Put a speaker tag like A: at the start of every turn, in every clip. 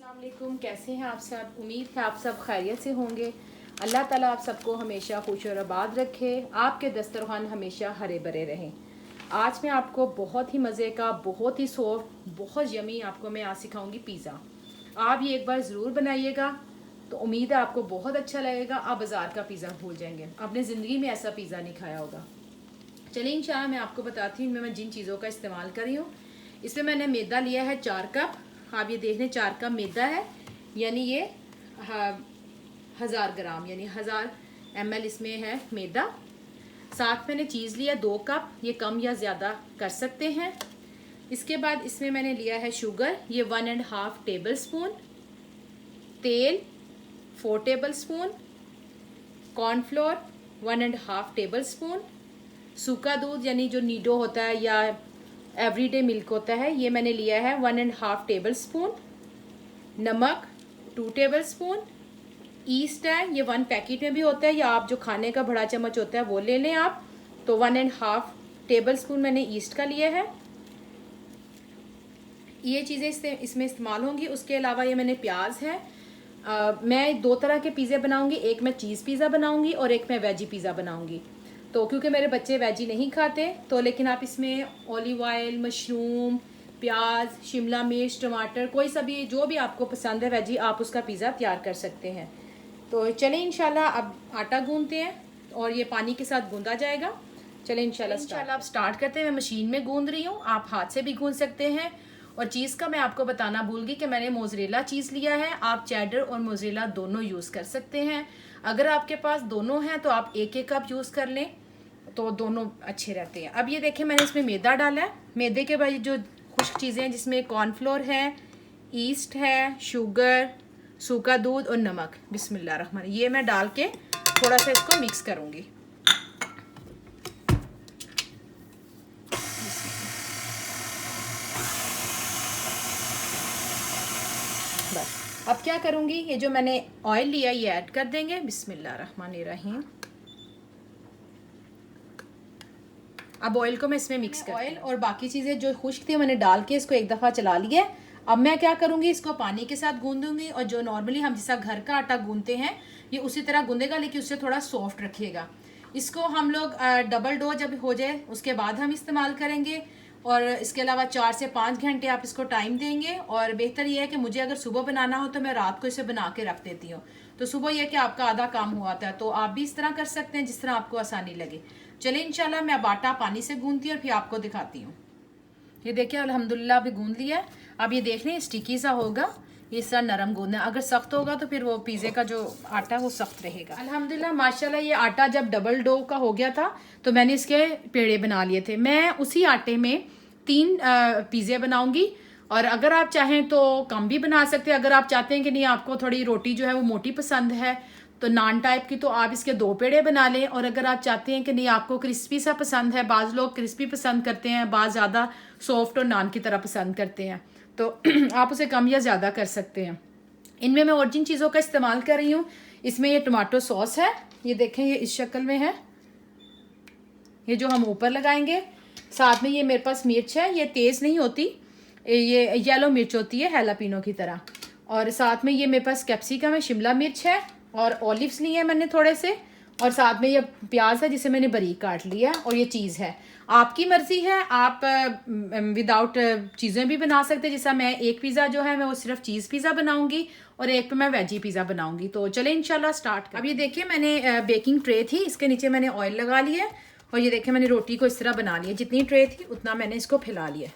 A: अस्सलाम वालेकुम, कैसे हैं आप सब। उम्मीद है आप सब खैरियत से होंगे। अल्लाह ताला आप सबको हमेशा खुश और आबाद रखे, आपके दस्तरखान हमेशा हरे भरे रहें। आज मैं आपको बहुत ही मज़े का, बहुत ही सॉफ्ट, बहुत यमी आपको मैं आज सिखाऊंगी पिज़्ज़ा। आप ये एक बार ज़रूर बनाइएगा, तो उम्मीद है आपको बहुत अच्छा लगेगा। आप बाज़ार का पिज़्ज़ा भूल जाएंगे, आपने ज़िंदगी में ऐसा पिज़्ज़ा नहीं खाया होगा। चलिए इंशाल्लाह मैं आपको बताती हूँ मैं जिन चीज़ों का इस्तेमाल कर रही हूँ। इसमें मैंने मैदा लिया है 4 कप। आप ये देख लें 4 कप मैदा है, यानी ये 1000 ग्राम यानी 1000 ml इसमें है मैदा। साथ मैंने चीज़ लिया 2 कप, ये कम या ज़्यादा कर सकते हैं। इसके बाद इसमें मैंने लिया है शुगर, ये 1.5 टेबल स्पून, तेल 4 table spoon, cornflour 1.5 table spoon, सूखा दूध यानी जो नीडो होता है या एवरीडे मिल्क होता है, ये मैंने लिया है 1.5 टेबल स्पून, नमक 2 टेबल स्पून, ईस्ट है, ये 1 पैकेट में भी होता है, या आप जो खाने का बड़ा चम्मच होता है वो ले लें आप, तो 1.5 टेबल स्पून मैंने ईस्ट का लिया है। ये चीज़ें इसमें इस्तेमाल होंगी। उसके अलावा ये मैंने प्याज है। मैं 2 तरह के पिज़्ज़े बनाऊंगी, एक मैं चीज़ पिज़्ज़ा बनाऊंगी और एक मैं वेजी पिज़्ज़ा बनाऊंगी। तो क्योंकि मेरे बच्चे वेजी नहीं खाते, तो लेकिन आप इसमें ऑलिव ऑयल, मशरूम, प्याज, शिमला मिर्च, टमाटर, कोई सा भी जो भी आपको पसंद है वेजी, आप उसका पिज़्ज़ा तैयार कर सकते हैं। तो चलें इंशाल्लाह अब आटा गूंदते हैं और ये पानी के साथ गूंदा जाएगा। चलें इंशाल्लाह आप स्टार्ट करते हैं। मैं मशीन में गूंद रही हूँ, आप हाथ से भी गूंद सकते हैं। और चीज़ का मैं आपको बताना भूल गई कि मैंने मोज़रेला चीज़ लिया है। आप चेडर और मोज़रेला दोनों यूज़ कर सकते हैं। अगर आपके पास दोनों हैं तो आप 1-1 कप यूज़ कर लें, तो दोनों अच्छे रहते हैं। अब ये देखें मैंने इसमें मैदा डाला है। मैदे के बाद जो खुश्क चीज़ें हैं जिसमें कॉर्नफ्लोर है, ईस्ट है, शुगर, सूखा दूध और नमक, बिस्मिल्लाह रहमान, ये मैं डाल के थोड़ा सा इसको मिक्स करूँगी। बस अब क्या करूँगी, ये जो मैंने ऑयल लिया ये ऐड कर देंगे, बिस्मिल्लाह रहमान रहीम। अब ऑयल को मैं इसमें मिक्स कर, ऑयल और बाकी चीज़ें जो खुश्क थी मैंने डाल के इसको एक दफ़ा चला लिया। अब मैं क्या करूँगी, इसको पानी के साथ गूंदूंगी और जो नॉर्मली हम जैसा घर का आटा गूंदते हैं ये उसी तरह गूंदेगा, लेकिन उससे थोड़ा सॉफ्ट रखिएगा। इसको हम लोग डबल डो जब हो जाए उसके बाद हम इस्तेमाल करेंगे। और इसके अलावा 4 से 5 घंटे आप इसको टाइम देंगे। और बेहतर ये है कि मुझे अगर सुबह बनाना हो तो मैं रात को इसे बना के रख देती हूँ, तो सुबह यह कि आपका आधा काम हुआ था। तो आप भी इस तरह कर सकते हैं जिस तरह आपको आसानी लगे। चलिए इंशाल्लाह मैं अब आटा पानी से गूंदती हूँ और फिर आपको दिखाती हूँ। ये देखिए अल्हम्दुलिल्लाह अभी गूंद लिया है। अब ये देख लें स्टिकी सा होगा, ये इस तरह नरम गूंदना। अगर सख्त होगा तो फिर वो पिज़्ज़े का जो आटा वो सख्त रहेगा। अल्हम्दुलिल्लाह माशाल्लाह ये आटा जब डबल डो का हो गया था तो मैंने इसके पेड़े बना लिए थे। मैं उसी आटे में 3 पिज़्ज़े बनाऊंगी। और अगर आप चाहें तो कम भी बना सकते हैं। अगर आप चाहते हैं कि नहीं आपको थोड़ी रोटी जो है वो मोटी पसंद है तो नान टाइप की, तो आप इसके 2 पेड़े बना लें। और अगर आप चाहते हैं कि नहीं आपको क्रिस्पी सा पसंद है, बाज़ लोग क्रिस्पी पसंद करते हैं, बाज़ ज़्यादा सॉफ्ट और नान की तरह पसंद करते हैं, तो आप उसे कम या ज़्यादा कर सकते हैं। इनमें मैं और जिन चीज़ों का इस्तेमाल कर रही हूँ, इसमें ये टमाटो सॉस है, ये देखें ये इस शक्ल में है, ये जो हम ऊपर लगाएंगे। साथ में ये मेरे पास मिर्च है, ये तेज़ नहीं होती, ये येलो मिर्च होती है हैलापिनो की तरह। और साथ में ये मेरे पास कैप्सिकम है, शिमला मिर्च है, और ऑलिव्स लिए हैं मैंने थोड़े से। और साथ में ये प्याज है जिसे मैंने बारीक काट लिया है। और ये चीज़ है, आपकी मर्ज़ी है, आप विदाउट चीज़ें भी बना सकते हैं। जैसा मैं एक पिज़्ज़ा जो है मैं वो सिर्फ चीज़ पिज़्ज़ा बनाऊंगी और एक पे मैं वेजी पिज़्ज़ा बनाऊंगी। तो चले इंशाल्लाह स्टार्ट कर। अब ये देखिए मैंने बेकिंग ट्रे थी, इसके नीचे मैंने ऑयल लगा लिया और ये देखिए मैंने रोटी को इस तरह बना लिया। जितनी ट्रे थी उतना मैंने इसको फैला लिया।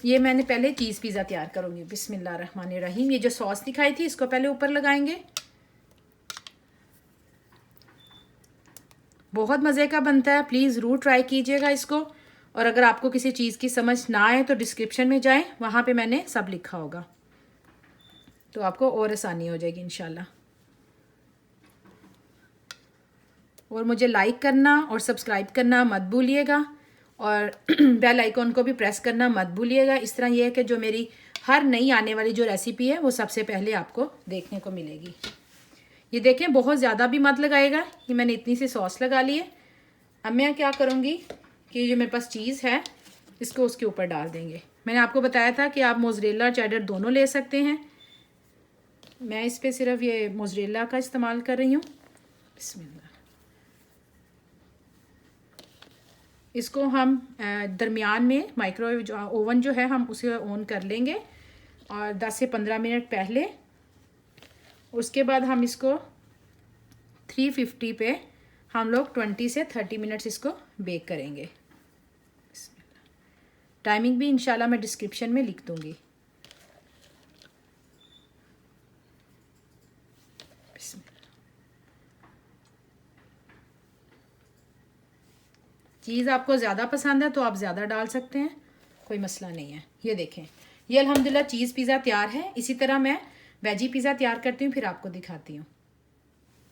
A: ये मैंने पहले चीज़ पिज़्ज़ा तैयार करूँगी। बिस्मिल्लाह रहमान रहीम। ये जो सॉस दिखाई थी इसको पहले ऊपर लगाएंगे। बहुत मज़े का बनता है, प्लीज़ ज़रूर ट्राई कीजिएगा इसको। और अगर आपको किसी चीज़ की समझ ना आए तो डिस्क्रिप्शन में जाएं, वहाँ पे मैंने सब लिखा होगा, तो आपको और आसानी हो जाएगी इंशाल्लाह। और मुझे लाइक करना और सब्सक्राइब करना मत भूलिएगा, और बेल आइकॉन को भी प्रेस करना मत भूलिएगा। इस तरह यह है कि जो मेरी हर नई आने वाली जो रेसिपी है वो सबसे पहले आपको देखने को मिलेगी। ये देखें बहुत ज़्यादा भी मत लगाएगा, ये मैंने इतनी सी सॉस लगा ली है। अब मैं क्या करूँगी कि जो मेरे पास चीज़ है इसको उसके ऊपर डाल देंगे। मैंने आपको बताया था कि आप मोज़रेला चेडर दोनों ले सकते हैं। मैं इस पे सिर्फ ये मोज़रेला का इस्तेमाल कर रही हूँ। बिस्मिल्लाह। इसको हम दरमियान में माइक्रोवेव ओवन जो है हम उसे ऑन कर लेंगे और 10 से 15 मिनट पहले। उसके बाद हम इसको 350 पे हम लोग 20 से 30 मिनट्स इसको बेक करेंगे। टाइमिंग भी इंशाल्लाह मैं डिस्क्रिप्शन में लिख दूंगी। चीज़ आपको ज़्यादा पसंद है तो आप ज़्यादा डाल सकते हैं, कोई मसला नहीं है। ये देखें, ये अल्हम्दुलिल्लाह चीज़ पिज़्ज़ा तैयार है। इसी तरह मैं वेजी पिज़्ज़ा तैयार करती हूँ, फिर आपको दिखाती हूँ।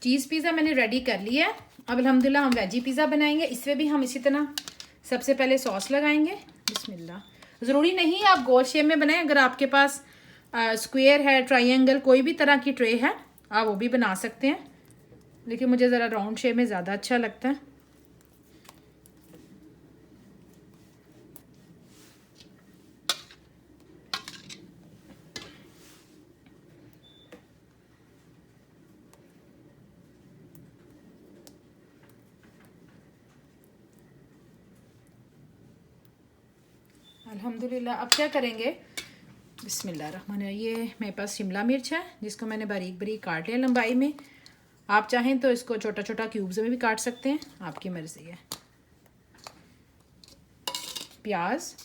A: चीज़ पिज़्ज़ा मैंने रेडी कर लिया है। अब अल्हम्दुलिल्लाह हम वेजी पिज़्ज़ा बनाएंगे। इसमें भी हम इसी तरह सबसे पहले सॉस लगाएंगे। बिस्मिल्लाह। ज़रूरी नहीं आप गोल शेप में बनाएं, अगर आपके पास स्क्वायर है, ट्रायंगल, कोई भी तरह की ट्रे है आप वो भी बना सकते हैं, लेकिन मुझे ज़रा राउंड शेप में ज़्यादा अच्छा लगता है। अल्हम्दुलिल्लाह। अब क्या करेंगे, बिस्मिल्लाहिर्रहमानिर्रहीम। ये मेरे पास शिमला मिर्च है जिसको मैंने बारीक बारीक काट लिया लंबाई में। आप चाहें तो इसको छोटा छोटा क्यूब्स में भी काट सकते हैं, आपकी मर्ज़ी है। प्याज,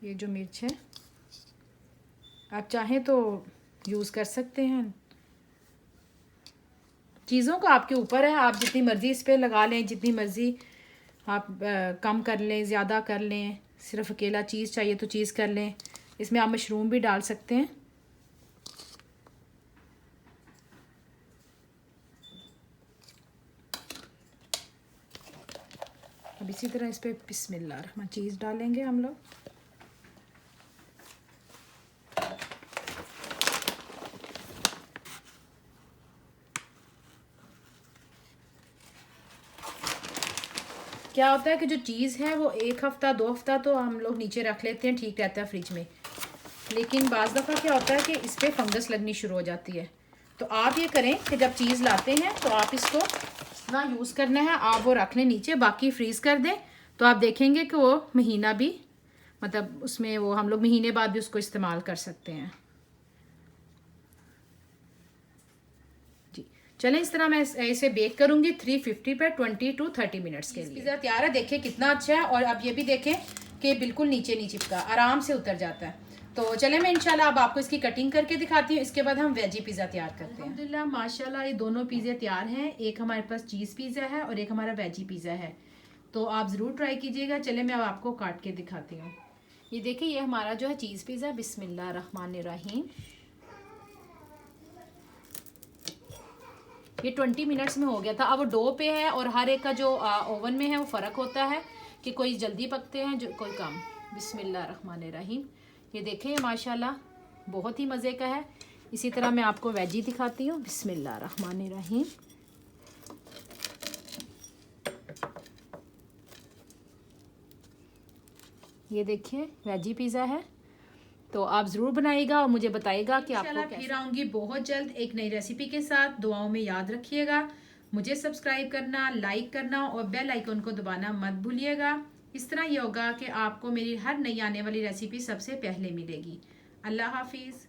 A: ये जो मिर्च है आप चाहें तो यूज़ कर सकते हैं। चीज़ों का आपके ऊपर है, आप जितनी मर्ज़ी इस पर लगा लें, जितनी मर्ज़ी आप कम कर लें, ज़्यादा कर लें। सिर्फ अकेला चीज़ चाहिए तो चीज़ कर लें। इसमें आप मशरूम भी डाल सकते हैं। अब इसी तरह इस पर बिस्मिल्लाह चीज़ डालेंगे हम लोग। क्या होता है कि जो चीज़ है वो 1 हफ़्ता 2 हफ़्ता तो हम लोग नीचे रख लेते हैं, ठीक रहता है फ्रिज में, लेकिन बाज़ दफ़ा क्या होता है कि इस पर फंगस लगनी शुरू हो जाती है। तो आप ये करें कि जब चीज़ लाते हैं तो आप इसको ना यूज़ करना है, आप वो रख लें नीचे, बाकी फ्रीज़ कर दें। तो आप देखेंगे कि वो महीना भी, मतलब उसमें वो हम लोग महीने बाद भी उसको इस्तेमाल कर सकते हैं। जी चलें, इस तरह मैं इसे बेक करूँगी 350 पे 20 to 30 मिनट्स के लिए। पिज़्ज़ा तैयार है, देखिए कितना अच्छा है। और अब ये भी देखें कि बिल्कुल नीचे नहीं चिपका, आराम से उतर जाता है। तो चले मैं इंशाल्लाह अब आपको इसकी कटिंग करके दिखाती हूँ, इसके बाद हम वेजी पिज़्ज़ा तैयार करते हैं। अल्हम्दुलिल्लाह माशाल्लाह ये दोनों पिज़्ज़े तैयार हैं। एक हमारे पास चीज़ पिज़्ज़ा है और एक हमारा वेजी पिज़्ज़ा है, तो आप ज़रूर ट्राई कीजिएगा। चले मैं अब आपको काट के दिखाती हूँ। ये देखिए, ये हमारा जो है चीज़ पिज़्ज़ा। बिस्मिल्लाहिर्रहमानिर्रहीम। ये 20 मिनट्स में हो गया था। अब वो डो पे है और हर एक का जो ओवन में है वो फ़र्क होता है कि कोई जल्दी पकते हैं, जो कोई कम। बिस्मिल्लाहिर्रहमानिर्रहीम। ये देखें माशाल्लाह बहुत ही मज़े का है। इसी तरह मैं आपको वेजी दिखाती हूँ। बिस्मिल्लाहिर्रहमानिर्रहीम। ये देखिए वेजी पिज़्ज़ा है, तो आप ज़रूर बनाइएगा और मुझे बताइएगा कि आपको कैसा। फिर आऊँगी बहुत जल्द एक नई रेसिपी के साथ। दुआओं में याद रखिएगा, मुझे सब्सक्राइब करना, लाइक करना और बेल आइकन को दबाना मत भूलिएगा। इस तरह ये होगा कि आपको मेरी हर नई आने वाली रेसिपी सबसे पहले मिलेगी। अल्लाह हाफिज़।